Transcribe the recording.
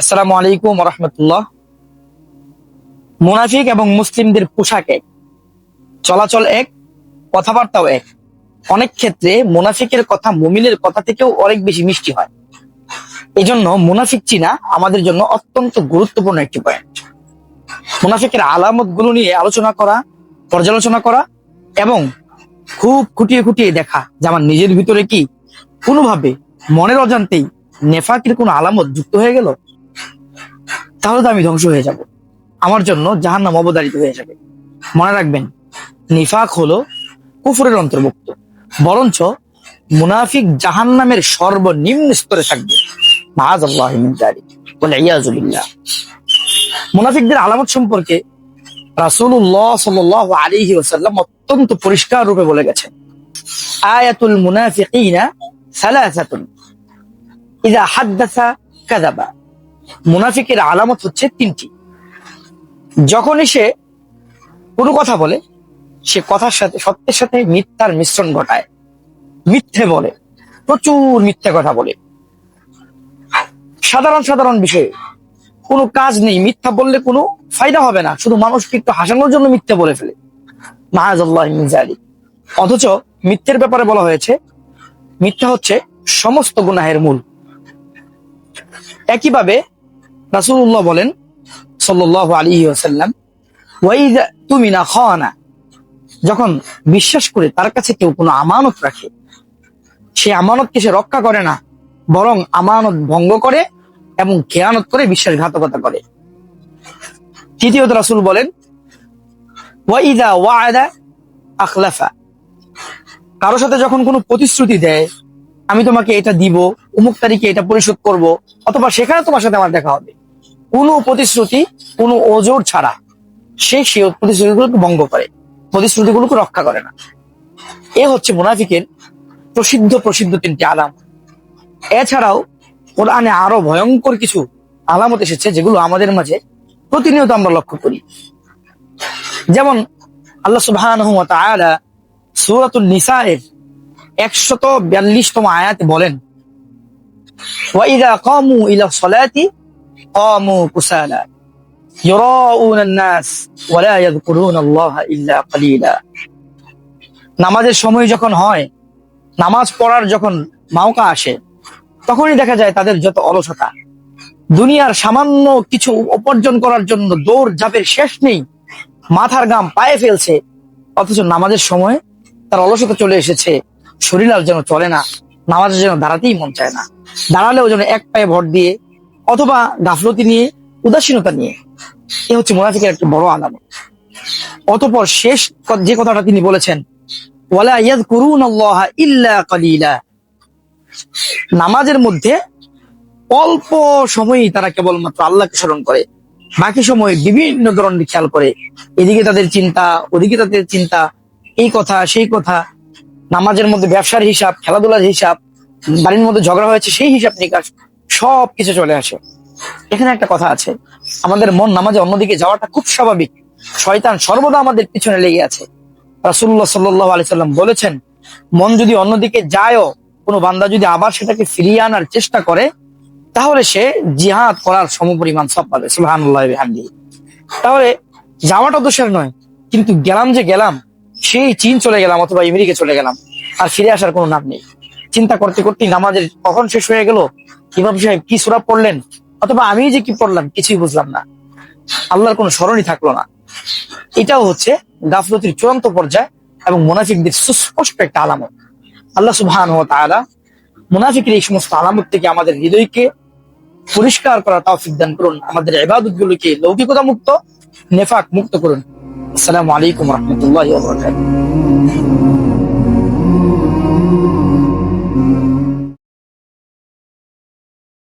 আসসালামু আলাইকুম রাহমাতুল্লাহ। মুনাফিক এবং মুসলিমদের পোশাক এক, চলাচল এক, কথাবার্তাও এক। অনেক ক্ষেত্রে মুনাফিকের কথা মুমিনের কথা থেকেও অনেক বেশি মিষ্টি হয়। এই জন্য মুনাফিক চিনা আমাদের জন্য অত্যন্ত গুরুত্বপূর্ণ একটি পয়েন্ট। মুনাফিকের আলামত গুলো নিয়ে আলোচনা করা, পর্যালোচনা করা এবং খুব খুঁটিয়ে খুঁটিয়ে দেখা যে আমার নিজের ভিতরে কি কোনোভাবে মনের অজান্তেই নেফাকের কোনো আলামত যুক্ত হয়ে গেল, তাহলে তো আমি ধ্বংস হয়ে যাব, আমার জন্য জাহান্নাম অবধারিত হয়ে যাবে। মনে রাখবেন, নিফাক হলো কুফরের অন্তর্ভুক্ত, বরঞ্চ মুনাফিক জাহান্নামের সর্বনিম্ন স্তরে থাকবে। মাআযাল্লাহি মিন যালিক ওয়াল ইয়াযু বিল্লাহ। মুনাফিকদের আলামত সম্পর্কে রাসূলুল্লাহ সাল্লাল্লাহু আলাইহি ওয়াসাল্লাম অত্যন্ত পরিষ্কার রূপে বলে গেছেন, আয়াতুল মুনাফিকিনা সালাসাতুন ইযা হাদ্দাসা কাযাবা। মুনাফিকের আলামত হচ্ছে তিনটি। যখনই সে কোনো কথা বলে, সে কথার সাথে সত্যের সাথে মিথ্যার মিশ্রণ ঘটায়, মিথ্যে বলে, প্রচুর মিথ্যে কথা বলে। সাধারণ সাধারণ বিষয়ে কোনো কাজ নেই, মিথ্যা বললে কোনো ফায়দা হবে না, শুধু মানুষকে একটু হাসানোর জন্য মিথ্যে বলে ফেলে। মাআযাল্লাহি মিন যালিক। অথচ মিথ্যের ব্যাপারে বলা হয়েছে মিথ্যা হচ্ছে সমস্ত গুনাহের মূল। একইভাবে রাসূলুল্লাহ বলেন সাল্লাল্লাহু আলাইহি ওয়াসাল্লাম, ওয়াইযা তুমিনা খানা, যখন বিশ্বাস করে তার কাছে কেউ কোনো আমানত রাখে, সে আমানতকে সে রক্ষা করে না, বরং আমানত ভঙ্গ করে এবং খেয়ানত করে বিশ্বাসঘাতকতা করে। তৃতীয়ত রাসূল বলেন, ওয়াইযা ওয়া'আদা আখলাফা, কারো সাথে যখন কোনো প্রতিশ্রুতি দেয়, আমি তোমাকে এটা দিব, অমুক তারিখে এটা পরিশোধ করব, অথবা সেখানে তোমার সাথে আমার দেখা হবে, কোনো প্রতিশ্রুতি কোনো ওজোর ছাড়া সে প্রতিশ্রুতিগুলোকে ভঙ্গ করে, প্রতিশ্রুতিগুলোকে রক্ষা করে না। এ হচ্ছে মুনাফিকের প্রসিদ্ধ তিনটি আলামত। এছাড়াও কোরআনে আরো ভয়ঙ্কর কিছু আলামত এসেছে যেগুলো আমাদের মাঝে প্রতিনিয়ত আমরা লক্ষ্য করি। যেমন আল্লাহ সুবহানাহু ওয়া তাআলা সূরাতুন নিসায়ের 142তম আয়াতে বলেন, ওয়াইযা কামু ইলা সলাতি কামু কুসালা ইউরাউনান নাস ওয়া লা ইয়াযকুরুনাল্লাহা ইল্লা কালিলা। নামাজের সময় যখন হয়, নামাজ পড়ার যখন মাওকা আসে, তখনই দেখা যায় তাদের যত অলসতা, দুনিয়ার সামান্য কিছু উপার্জন করার জন্য দৌড় ঝাঁপের শেষ নেই, মাথার ঘাম পায়ে ফেলছে, অথচ নামাজের সময় তার অলসতা চলে এসেছে, শরীর আর যেন চলে না, নামাজের যেন দাঁড়াতেই মন চায় না, দাঁড়ালেও যেন এক পায়ে ভর দিয়ে অথবা গাফলতি নিয়ে, উদাসীনতা নিয়ে। এ হচ্ছে মুনাফিকের একটা বড় আলামত। অতঃপর শেষ যে কথাটা তিনি বলেছেন, ওয়ালা ইয়াযকুরুনাল্লাহা ইল্লা কালিলা, নামাজের মধ্যে অল্প সময়ই তারা কেবলমাত্র আল্লাহকে স্মরণ করে, বাকি সময় বিভিন্ন ধরনের খেয়াল করে, এদিকে তাদের চিন্তা, ওদিকে তাদের চিন্তা, এই কথা সেই কথা, নামাজের মধ্যে ব্যবসার হিসাব, খেলাধুলার হিসাব, বাড়ির মধ্যে ঝগড়া হয়েছে সেই হিসাব নিকাশ, সব কিছু চলে আসে। এখানে একটা কথা আছে, আমাদের মন নামাজে অন্যদিকে যাওয়াটা খুব স্বাভাবিক, শয়তান সর্বদা আমাদের পিছনে লেগে আছে। রাসূলুল্লাহ সাল্লাল্লাহু আলাইহি সাল্লাম বলেছেন, মন যদি অন্যদিকে যায়ও, কোনো বান্দা যদি আবার সেটাকে ফিরিয়ে আনার চেষ্টা করে, তাহলে সে জিহাদ করার সমপরিমাণ সওয়াব পাবে। সুবহানাল্লাহি ওয়া বিহামদিহি। তাহলে যাওয়াটা দোষের নয়, কিন্তু গেলাম সেই চীন চলে গেলাম অথবা আমেরিকা চলে গেলাম, আর ফিরে আসার কোনো নাম নেই। চিন্তা করতে করতে নামাজের কখন শেষ হয়ে গেল, ইমাম সাহেব কি সূরা পড়লেন, অথবা আমি যে কি পড়লাম কিছুই বুঝলাম না, আল্লাহর কোনো স্মরণই থাকলো না। এটাও হচ্ছে গাফলতির চূড়ান্ত পর্যায় এবং মুনাফিকদের সুস্পষ্ট একটা আলামত। আল্লাহ সুবহানাহু ওয়া তাআলা মুনাফিকের এই সমস্ত আলামত থেকে আমাদের হৃদয়কে পরিষ্কার করার তৌফিক দান করুন, আমাদের ইবাদত গুলোকে লৌকিকতা মুক্ত, নেফাক মুক্ত করুন। আসসালামু আলাইকুম ওয়া রাহমাতুল্লাহি ওয়া বারাকাতুহু।